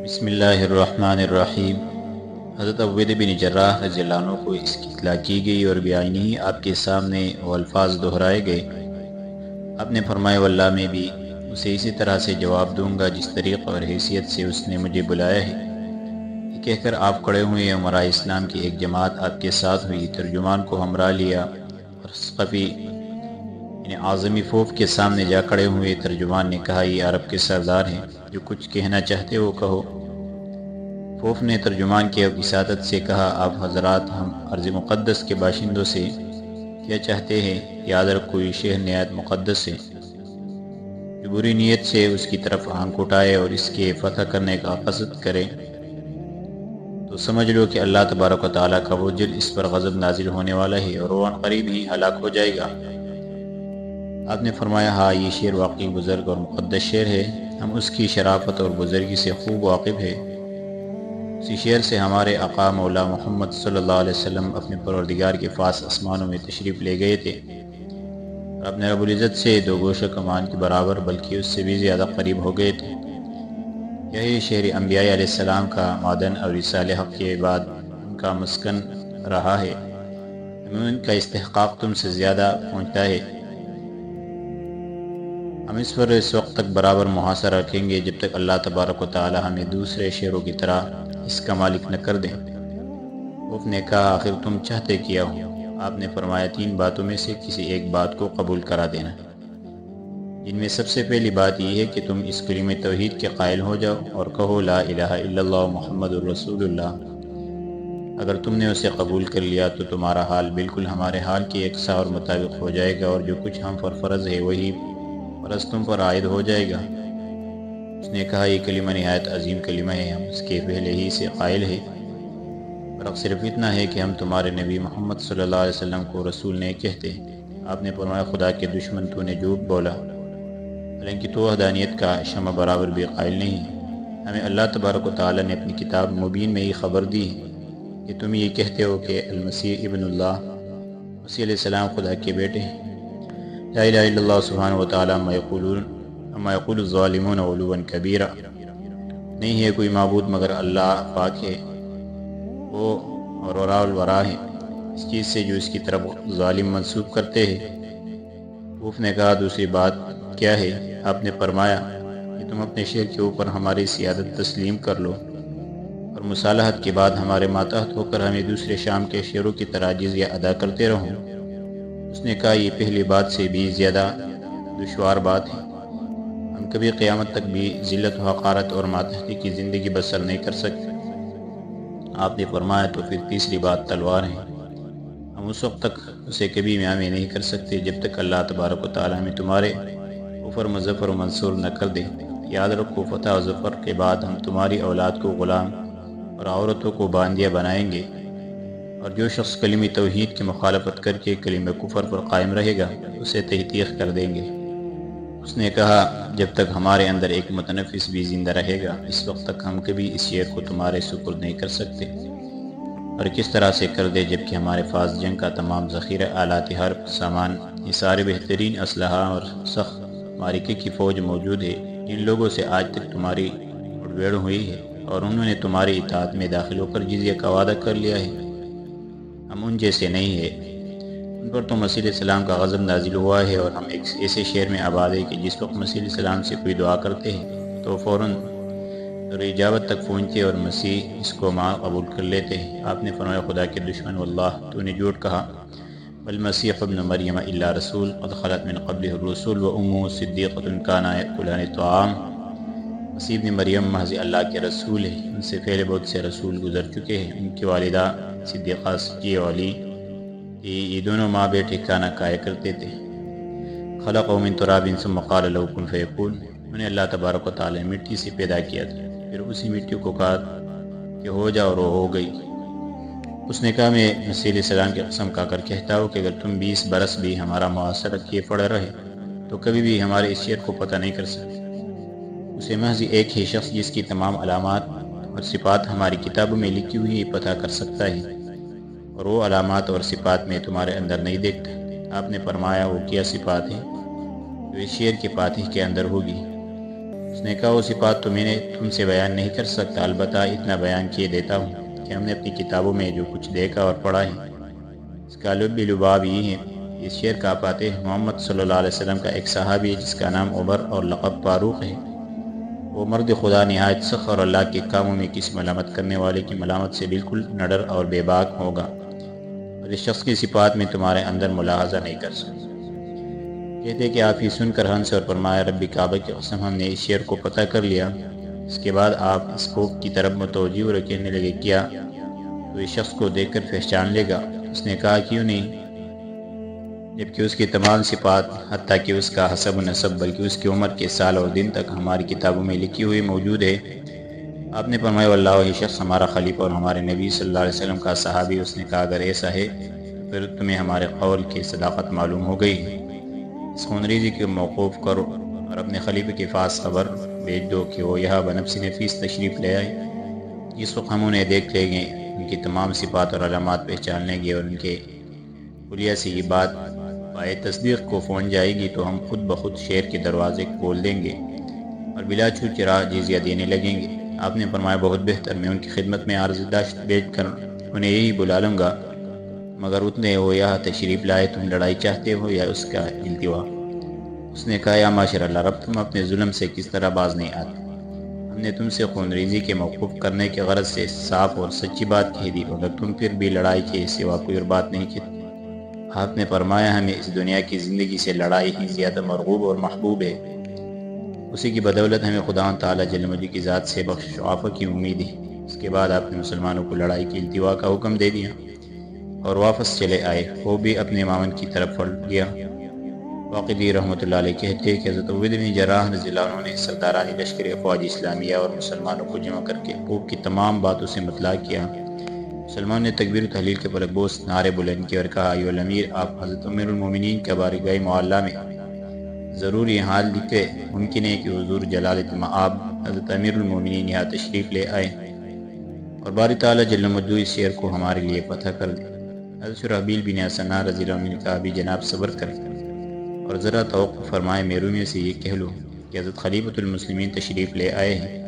بسم اللہ الرحمن الرحیم۔ حضرت عبید بن جراح رضی اللہ عنہ کو اس کی اطلاع کی گئی اور بیانی آپ کے سامنے وہ الفاظ دہرائے گئے۔ آپ نے فرمایا واللہ میں بھی اسے اسی طرح سے جواب دوں گا جس طریقہ اور حیثیت سے اس نے مجھے بلایا ہے۔ یہ کہہ کر آپ کھڑے ہوئے، امراء اسلام کی ایک جماعت آپ کے ساتھ ہوئی، ترجمان کو ہمراہ لیا اور ثقفی یعنی اعظمی فوف کے سامنے جا کھڑے ہوئے۔ ترجمان نے کہا یہ عرب کے سردار ہیں، جو کچھ کہنا چاہتے ہو کہو۔ فوف نے ترجمان کی وساطت سے کہا آپ حضرات ہم ارض مقدس کے باشندوں سے کیا چاہتے ہیں؟ یاد رکھو یہ شہر نہایت مقدس ہے، جو بری نیت سے اس کی طرف آنکھ اٹھائے اور اس کے فتح کرنے کا قصد کرے تو سمجھ لو کہ اللہ تبارک و تعالیٰ کا وہ جل اس پر غضب نازل ہونے والا ہے اور وہ عنقریب ہی ہلاک ہو جائے گا۔ آپ نے فرمایا ہاں یہ شعر واقعی بزرگ اور مقدس شعر ہے، ہم اس کی شرافت اور بزرگی سے خوب واقف ہے۔ اسی شعر سے ہمارے آقا مولا محمد صلی اللہ علیہ وسلم اپنے پروردگار کے پاس آسمانوں میں تشریف لے گئے تھے اور اپنے رب العزت سے دو گوشہ کمان کے برابر بلکہ اس سے بھی زیادہ قریب ہو گئے تھے۔ یہی شعر انبیاء علیہ السلام کا معدن اور رسالہ حق کے بعد ان کا مسکن رہا ہے، ہمیں ان کا استحقاق تم سے زیادہ پہنچتا ہے۔ ہم اس پر اس وقت تک برابر محاصرہ رکھیں گے جب تک اللہ تبارک و تعالی ہمیں دوسرے شعروں کی طرح اس کا مالک نہ کر دیں۔ خوف نے کہا آخر تم چاہتے کیا ہو؟ آپ نے فرمایا تین باتوں میں سے کسی ایک بات کو قبول کرا دینا، جن میں سب سے پہلی بات یہ ہے کہ تم اس کلمہ توحید کے قائل ہو جاؤ اور کہو لا الہ الا اللہ محمد الرسول اللہ۔ اگر تم نے اسے قبول کر لیا تو تمہارا حال بالکل ہمارے حال کے یکساں اور مطابق ہو جائے گا، اور جو کچھ ہم پر فرض ہے وہی فرض تم پر عائد ہو جائے گا۔ اس نے کہا یہ کلمہ نہایت عظیم کلمہ ہے، ہم اس کے پہلے ہی سے قائل ہے، فرق صرف اتنا ہے کہ ہم تمہارے نبی محمد صلی اللہ علیہ وسلم کو رسول نہیں کہتے۔ آپ نے فرمایا خدا کے دشمن تو نے جھوٹ بولا، حالانکہ تو وحدانیت کا شمع برابر بھی قائل نہیں ہے۔ ہمیں اللہ تبارک و تعالی نے اپنی کتاب مبین میں یہ خبر دی ہے کہ تم یہ کہتے ہو کہ المسیح ابن اللہ، مسیح علیہ السلام خدا کے بیٹے ہیں۔ لا الہ الا اللہ سبحانہ و تعالی اما یقول الظالمون علوا کبیرا، نہیں ہے کوئی معبود مگر اللہ پاک ہے، وہ اور وراء الورا ہے اس چیز سے جو اس کی طرف ظالم منسوب کرتے ہیں۔ خوف نے کہا دوسری بات کیا ہے؟ آپ نے فرمایا کہ تم اپنے شعر کے اوپر ہماری سیادت تسلیم کر لو اور مصالحت کے بعد ہمارے ماتحت ہو کر ہمیں دوسرے شام کے شعروں کی طرح جزیہ ادا کرتے رہو۔ اس نے کہا یہ پہلی بات سے بھی زیادہ دشوار بات ہے، ہم کبھی قیامت تک بھی ذلت و حقارت اور ماتحتی کی زندگی بسر نہیں کر سکتے۔ آپ نے فرمایا تو پھر تیسری بات تلوار ہے، ہم اس وقت تک اسے کبھی میاں نہیں کر سکتے جب تک اللہ تبارک و تعالی ہمیں تمہارے کفر مظفر و منصور نہ کر دے۔ یاد رکھو فتح و ظفر کے بعد ہم تمہاری اولاد کو غلام اور عورتوں کو باندیا بنائیں گے، اور جو شخص کلمہ توحید کی مخالفت کر کے کلمہ کفر پر قائم رہے گا اسے تحقیق کر دیں گے۔ اس نے کہا جب تک ہمارے اندر ایک متنفس بھی زندہ رہے گا اس وقت تک ہم کبھی اس شعر کو تمہارے سپرد نہیں کر سکتے، اور کس طرح سے کر دے جبکہ ہمارے پاس جنگ کا تمام ذخیرہ آلات حرب سامان، یہ سارے بہترین اسلحہ اور سخت معرکے کی فوج موجود ہے جن لوگوں سے آج تک تمہاری مڑبیڑ ہوئی ہے اور انہوں نے تمہاری اطاعت میں داخل ہو کر جزیہ کا وعدہ کر لیا ہے۔ ہم ان جیسے نہیں ہیں، ان پر تو مسیح علیہ السلام کا غضب نازل ہوا ہے، اور ہم ایک ایسے شہر میں آباد ہیں کہ جس وقت مسیح علیہ السلام سے کوئی دعا کرتے ہیں تو فوراً اجابت تک پہنچتے اور مسیح اس کو ماں قبول کر لیتے ہیں۔ آپ نے فرمایا خدا کے دشمن واللہ تو نے جھوٹ کہا، والمسیح ابن مریم الا رسول قد خلت من قبلہ الرسل وامہ صدیقۃ کانا یأکلان الطعام۔ مسیح ابن مریم محض اللہ کے رسول ہے، ان سے پہلے بہت سے رسول گزر چکے ہیں، ان کی والدہ صدیقہ سچی والی، یہ دونوں ماں بیٹے کھانا کھایا کرتے تھے۔ خلقہ من تراب ثم قال له کن فیکون، انہیں اللہ تبارک و تعالی نے مٹی سے پیدا کیا تھا، پھر اسی مٹی کو کہا کہ ہو جا اور وہ ہو گئی۔ اس نے کہا میں مسیح علیہ السلام کی قسم کھا کر کہتا ہوں کہ اگر تم 20 برس بھی ہمارا محاصرہ کیے پڑے رہے تو کبھی بھی ہمارے اس شعر کو پتہ نہیں کر سکتے۔ اسے محض ایک ہی شخص جس کی تمام علامات اور صفات ہماری کتابوں میں لکھی ہوئی پتہ کر سکتا ہے، اور وہ علامات اور صفات میں تمہارے اندر نہیں دیکھتا۔ آپ نے فرمایا وہ کیا صفات ہیں جو اس شعر کے فاتح کے اندر ہوگی؟ اس اس نے کہا وہ صفات تو میں نے تم سے بیان نہیں کر سکتا، البتہ اتنا بیان کیے دیتا ہوں کہ ہم نے اپنی کتابوں میں جو کچھ دیکھا اور پڑھا ہے اس کا لب لباب یہ ہے۔ اس شعر کا پاتے محمد صلی اللہ علیہ وسلم کا ایک صحابی جس کا نام عمر اور لقب فاروق ہے، وہ مرد خدا نہایت سخت اور اللہ کے کاموں میں کسی ملامت کرنے والے کی ملامت سے بالکل نڈر اور بے باک ہوگا، اور اس شخص کی صفات میں تمہارے اندر ملاحظہ نہیں کر سکتے۔ کہتے کہ آپ ہی سن کر ہنس اور فرمایا رب کعبہ کی قسم ہم نے اس شعر کو پتہ کر لیا۔ اس کے بعد آپ اس خوب کی طرف متوجہ اور کہنے لگے کیا تو اس شخص کو دیکھ کر پہچان لے گا؟ اس نے کہا کیوں نہیں، جبکہ اس کی تمام صفات حتیٰ کہ اس کا حسب و نسب بلکہ اس کی عمر کے سال اور دن تک ہماری کتابوں میں لکھی ہوئی موجود ہے۔ آپ نے فرمایا واللہ وہی شخص ہمارا خلیفہ اور ہمارے نبی صلی اللہ علیہ وسلم کا صحابی۔ اس نے کہا اگر ایسا ہے تو پھر تمہیں ہمارے قول کی صداقت معلوم ہو گئی ہے، اس خونریزی کو موقوف کرو اور اپنے خلیفہ کے پاس خبر بھیج دو کہ وہ یہاں بنفس نفیس تشریف لے آئے۔ جس وقت ہم انہیں دیکھ لیں گے ان کی تمام صفات اور علامات پہچان لیں گے اور ان کے کلیہ سے یہ بات پائے تصدیق کو پہنچ جائے گی تو ہم خود بخود شہر کے دروازے کھول دیں گے اور بلا چھوٹ چراغ جزیہ دینے لگیں گے۔ آپ نے فرمایا بہت بہتر، میں ان کی خدمت میں عرض داشت بھیج کر انہیں یہی بلا لوں گا، مگر اتنے وہ یہاں تشریف لائے تم لڑائی چاہتے ہو یا اس کا التوا؟ اس نے کہا یا معاشر اللہ رب تم اپنے ظلم سے کس طرح باز نہیں آتے؟ ہم نے تم سے خون ریزی کے موقوف کرنے کے غرض سے صاف اور سچی بات کہہ دی، مگر تم پھر بھی لڑائی کے سوا کوئی اور بات نہیں کہتے۔ آپ نے فرمایا ہمیں اس دنیا کی زندگی سے لڑائی ہی زیادہ مرغوب اور محبوب ہے، اسی کی بدولت ہمیں خدا تعالیٰ جل مجید کی ذات سے بخش و عفو کی امید ہے۔ اس کے بعد آپ نے مسلمانوں کو لڑائی کی التوا کا حکم دے دیا اور واپس چلے آئے، وہ بھی اپنے مامن کی طرف پلٹ گیا۔ واقعی رحمۃ اللہ علیہ کہتے ہیں کہ حضرت عبید بن جراح رضی اللہ عنہ نے سردارانی لشکر افواج اسلامیہ اور مسلمانوں کو جمع کر کے خوب کی تمام باتوں سے مطلع کیا۔ مسلمان نے تکبیر و تحلیل کے فلک بوس نعرے بلند کیے اور کہا ایھا الامیر، آپ حضرت امیر المومنین کے بارگاہ معلیٰ میں ضرور یہ حال لکھے، ممکن ہے کہ حضور جلالۃ المآب حضرت امیر المومنین یہاں تشریف لے آئے اور باری تعالیٰ جل مجدہ اس شعر کو ہمارے لیے فتح کر دے۔ حضرت شرحبیل بن حسنہ رضی اللہ عنہ نے کہا بھی جناب صبر کریں اور ذرا توقف فرمائے، میرے میں سے یہ کہہ لو کہ حضرت خلیفۃ المسلمین تشریف لے آئے ہیں،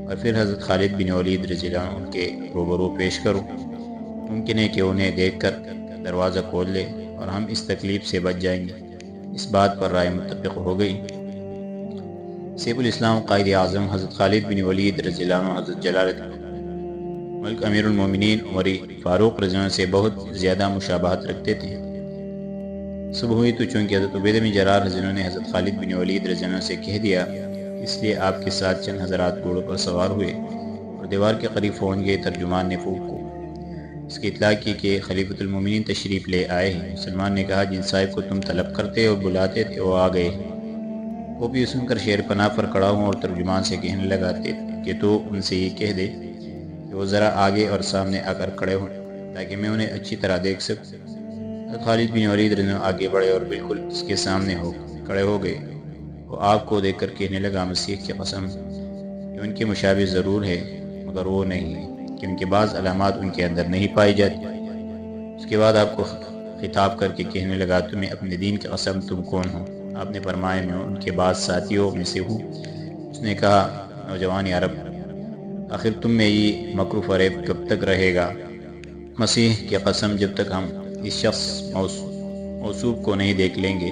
اور پھر حضرت خالد بن ولید رضی اللہ عنہ ان کے روبرو پیش کرو، ممکن ہے کہ انہیں دیکھ کر دروازہ کھول لے اور ہم اس تکلیف سے بچ جائیں گے۔ اس بات پر رائے متفق ہو گئی۔ سیف الاسلام قائد اعظم حضرت خالد بن ولید رضی اللہ عنہ حضرت جلالت ملک امیر المومنین عمر فاروق رضی اللہ عنہ سے بہت زیادہ مشابہت رکھتے تھے۔ صبح ہوئی تو چونکہ حضرت عبید بن جراح رضی اللہ عنہ نے حضرت خالد بن ولید رضی اللہ عنہ سے کہہ دیا، اس لیے آپ کے ساتھ چند حضرات گھوڑوں پر سوار ہوئے اور دیوار کے قریب پہنچ گئے۔ ترجمان نے پھوک کو اس کی اطلاع کی کہ خلیفۃ المومنین تشریف لے آئے ہیں۔ مسلمان نے کہا جن صاحب کو تم طلب کرتے اور بلاتے تھے وہ آ گئے۔ وہ بھی سن کر شیر پناہ پر کھڑا ہوں اور ترجمان سے کہنے لگا کہ تو ان سے یہ کہہ دے کہ وہ ذرا آگے اور سامنے آ کر کھڑے ہوں تاکہ میں انہیں اچھی طرح دیکھ سکوں۔ خالد بن ولید رضی اللہ عنہ آگے بڑھے اور بالکل اس کے سامنے کھڑے ہو گئے۔ وہ آپ کو دیکھ کر کہنے لگا مسیح کی قسم کہ ان کے مشابہ ضرور ہے مگر وہ نہیں ہے، کہ ان کے بعض علامات ان کے اندر نہیں پائی جاتی۔ اس کے بعد آپ کو خطاب کر کے کہنے لگا تمہیں اپنے دین کی قسم تم کون ہو؟ آپ نے فرمایا میں ان کے بعض ساتھیوں میں سے ہوں۔ اس نے کہا نوجوان عرب، آخر تم میں یہ مکر و فریب کب تک رہے گا؟ مسیح کی قسم جب تک ہم اس شخص موصوف کو نہیں دیکھ لیں گے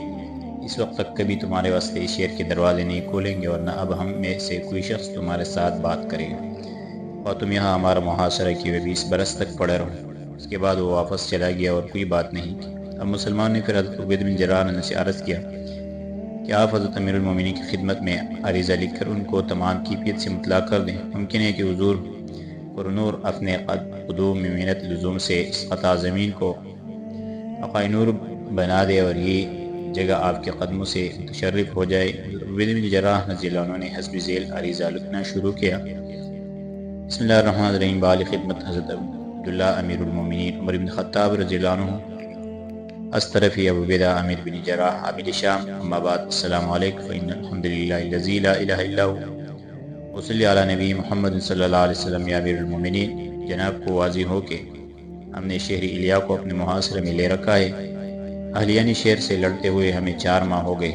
اس وقت تک کبھی تمہارے واسطے اس شہر کے دروازے نہیں کھولیں گے، اور نہ اب ہم میں سے کوئی شخص تمہارے ساتھ بات کرے گا، اور تم یہاں ہمارا محاصرہ کیے 20 برس تک پڑے رہو۔ اس کے بعد وہ واپس چلا گیا اور کوئی بات نہیں کی۔ اب مسلمان نے پھر حضرت عبید بن جراح نے سے عرض کیا کہ آپ حضرت امیر المومنین کی خدمت میں عریضہ لکھ کر ان کو تمام کیفیت سے مطلع کر دیں، ممکن ہے کہ حضور پرنور اپنے قدوم میں محنت لزوم سے اس قطع زمین کو عقائے نور بنا دے اور یہ جگہ آپ کے قدموں سے متشرف ہو جائے۔ عبید بن جراح رضی اللہ عنہ نے حسب ذیل عریضہ لکھنا شروع کیا۔ بسم اللہ الرحمن الرحیم، بال خدمت حضرت عبداللہ امیر المومنین عمر بن خطاب رضی اللہ عنہ، از طرفی ابو عبیدہ امیر بن جراح عامل شام، اما بعد، السلام علیکم، فإن الحمد للہ الذی لا الہ الا هو وصلی علی نبی محمد صلی اللہ علیہ وسلم۔ یا امیر المومنین، جناب کو واضح ہو کہ ہم نے شہر ایلیا کو اپنے محاصرے میں لے رکھا ہے۔ اہلیانی شہر سے لڑتے ہوئے ہمیں 4 ماہ ہو گئے۔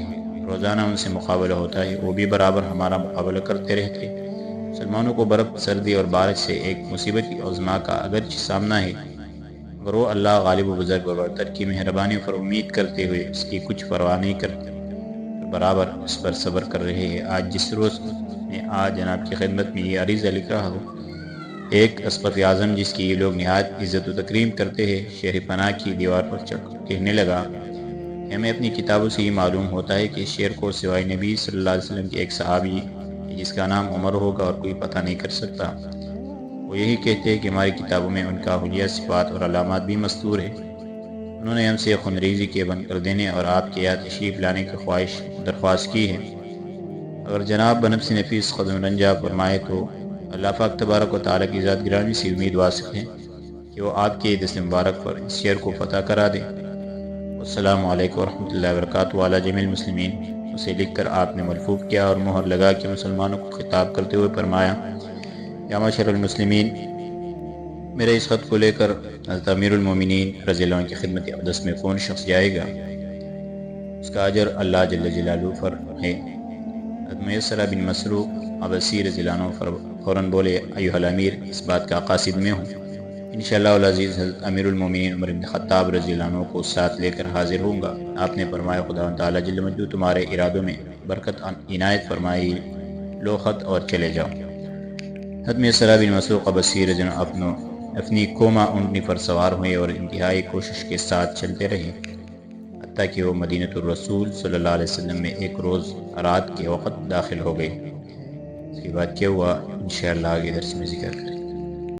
روزانہ ان سے مقابلہ ہوتا ہے، وہ بھی برابر ہمارا مقابلہ کرتے رہتے۔ مسلمانوں کو برف، سردی اور بارش سے ایک مصیبت عظمیٰ کا اگرچہ سامنا ہے، مگر وہ اللہ غالب و بزرگ و برتر کی مہربانی پر امید کرتے ہوئے اس کی کچھ پرواہ نہیں کرتے، برابر اس پر صبر کر رہے ہیں۔ آج جس روز میں آج جناب کی خدمت میں یہ عریضہ لکھ رہا ہوں، ایک اسقف اعظم جس کی یہ لوگ نہایت عزت و تکریم کرتے ہیں، شہر پناہ کی دیوار پر چڑھ کر کہنے لگا کہ ہمیں اپنی کتابوں سے یہ معلوم ہوتا ہے کہ اس شعر کو سوائے نبی صلی اللہ علیہ وسلم کے ایک صحابی جس کا نام عمر ہوگا اور کوئی پتہ نہیں کر سکتا۔ وہ یہی کہتے ہیں کہ ہماری کتابوں میں ان کا حلیہ صفات اور علامات بھی مستور ہے۔ انہوں نے ہم سے خنریزی کے بند کر دینے اور آپ کے یہاں تشریف لانے کی خواہش درخواست کی ہے۔ اگر جناب بنفس نفیس قدم رنجا فرمائے تو اللہ پاک تبارک و تعالیٰ کی ذات گرامی سے امید واسق ہے کہ وہ آپ کے دست مبارک پر اس شعر کو فتح کرا دیں۔ السلام علیکم ورحمۃ اللہ وبرکاتہ۔ علی جمیع المسلمین۔ اسے لکھ کر آپ نے ملفوف کیا اور مہر لگا کے مسلمانوں کو خطاب کرتے ہوئے فرمایا، یا معاشر المسلمین، میرے اس خط کو لے کر حضرت امیر المومنین رضی اللہ عنہ کی خدمت اقدس میں کون شخص جائے گا، اس کا اجر اللہ جل جلالہ پر ہے۔ حضرت میسرہ بن مسروق عبسی رضی اللہ عنہ فوراً بولے، ایھا الامیر، اس بات کا قاصد میں ہوں۔ انشاءاللہ العزیز حضرت امیر المومنین عمر بن خطاب رضی اللہ عنہ کو ساتھ لے کر حاضر ہوں گا۔ آپ نے فرمایا، خدا تعالیٰ جل مجدہ تمہارے ارادوں میں برکت عنایت فرمائی، لو خط اور چلے جاؤ۔ حضرت میسرہ بن مسروق عبسی رضی اللہ عنہ اپنی کوما اونٹنی پر سوار ہوئے اور انتہائی کوشش کے ساتھ چلتے رہے، حتیٰ کہ وہ مدینۃ الرسول صلی اللہ علیہ وسلم میں ایک روز رات کے وقت داخل ہو گئے۔ اس کے بعد کیا ہوا انشاءاللہ آگے درس میں ذکر کریں۔